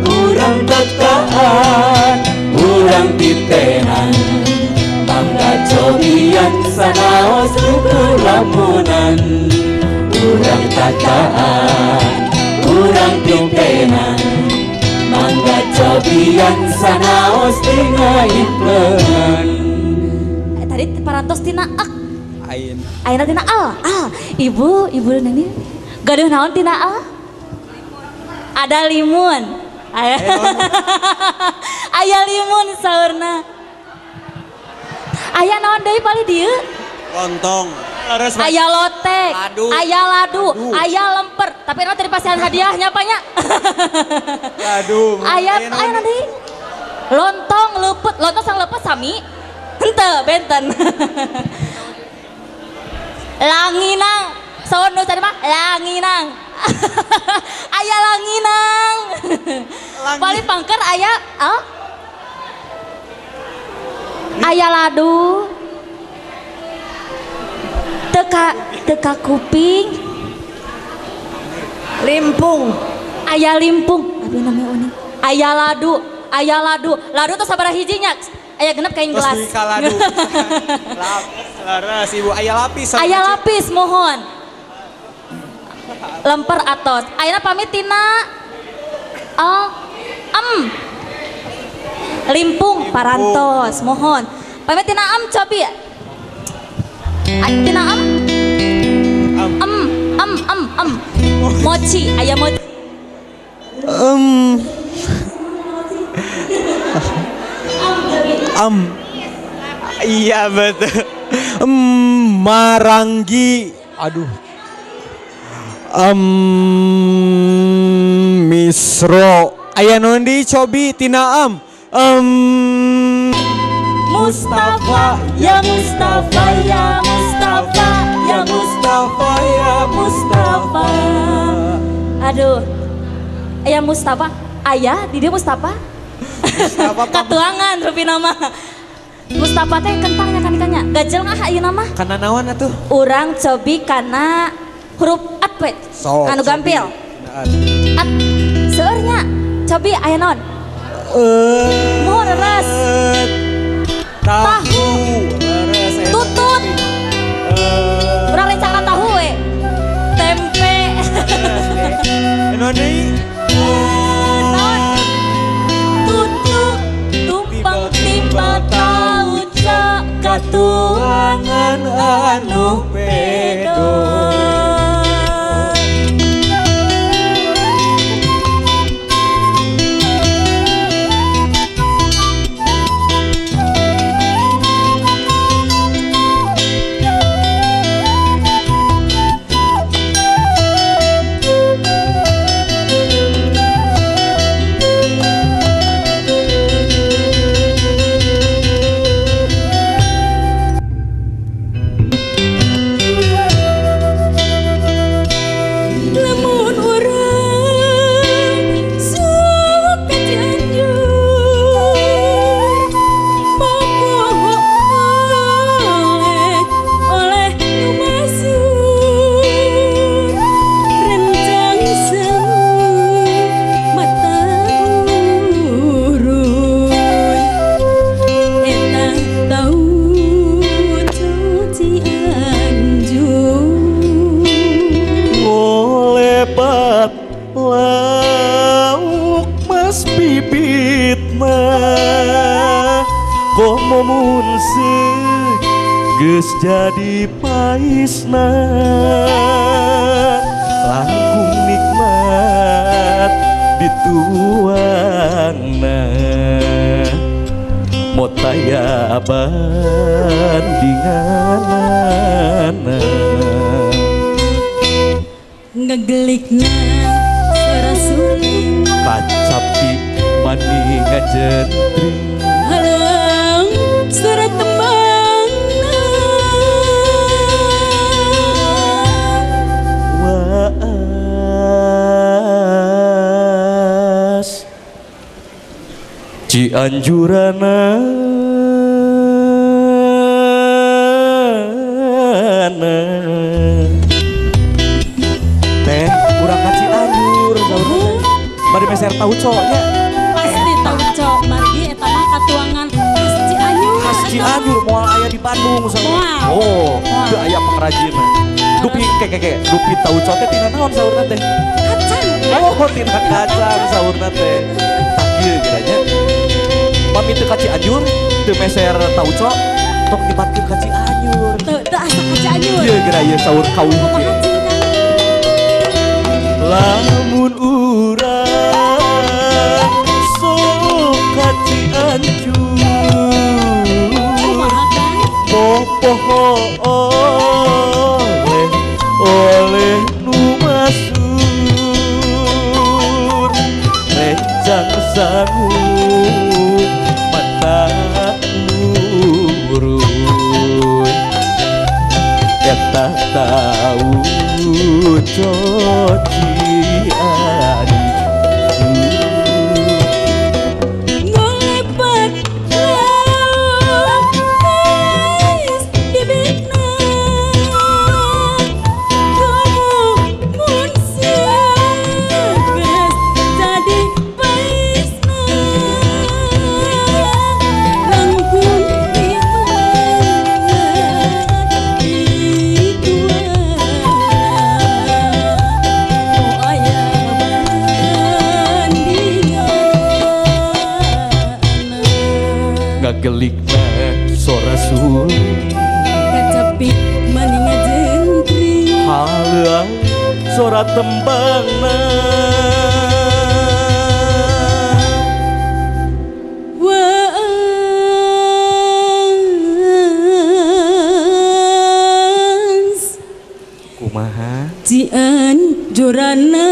Urang tekaan, urang titenan, mangga cobian sanaos ukur lamunan. Urang tekaan, urang titenan, mangga cobian sanaos tinggalin pengen. Tadi parantos tina ak. Ain. Aina tina al. Ibu nani. Gaduh naon tina al? Ada limun. Aya limun saurna. Aya naon deui pali dieu? Lontong. Aya lotek, Ladu. aya ladu, aya lemper. Tapi nanti tadi pasihan hadiahnya apanya? Aduh. Aya nanti. Lontong leupet, lontong sang leupet sami. Henteu benten. Langinang, saon nu tadi mah langinang. Aya langinang. Pali pangker aya aya ladu. Teka kuping. Limpung. Aya limpung. Aduh namanya unik. Aya ladu. Ladu tuh sabaraha hijinya? Aya genep kain gelas. Terus ladu. Laras ibu aya lapis. Aya lapis mohon. Lemper atos. Ayeuna pamit tina. Limpung parantos mohon. Pamit tina cobi. Tina mochi aya mochi. Iya betul. Maranggi. Aduh. Misro. Aya naon deui cobi tina Mustafa, ya Mustafa, ya Mustafa, ya Mustafa, ya Mustafa. Aduh, ya Mustafa, ayah di dia Mustafa. Mustafa Katuangan rupi nama. Mustafa teh kentangnya kan ikannya. Gajel ngah ieu nama? kana naon atuh? Urang cobi kana huruf at we. So, Anu gampil. At seurnya cobi aya naon? Mohon ras. Tahu. Tutut. Urang rencana tahu we. Tempe. Naon deui? Tutut. Tumpang timbal tahu cak katuangan anu pedo. Geus jadi paisna langkung nikmat dituangna motaya bandinganana ngegelikna sarasuri kacapi mani ngajentri halang surat tembang waas Cianjurana teh urang ka Cianjur Bari meser tauco nya. Pasti tahu cok margi eta mah katuangan khas Cianjur. Khas Cianjur moal aya di Bandung sama. Moal. Oh, Moal. teu aya pengrajinna. Dupi dupi tauco teh tina naon saurna teh? Kacang. Oh, tina kacang saurna teh. Tak kieu kiranya. Pami teu ka Cianjur, teu meser tauco, tok dibatkeun ka Cianjur. Teu asa ka Cianjur. Ieu geura ieu saur kawin Kumaha kieu. cing kan? Lamun urang sok ka Cianjur, Kumaha kan? popoho oleh nu masur, rencang sangu mata urun, eta tahu cocian. Ngolepat lawas bibitna, kamu mun seukeus jadi paisna, langkung iman ituana, oh aya bandingan. Ngagelikna sora suling Kacapik maninga jentring, halang sora tembangna waas kumaha Cianjurana.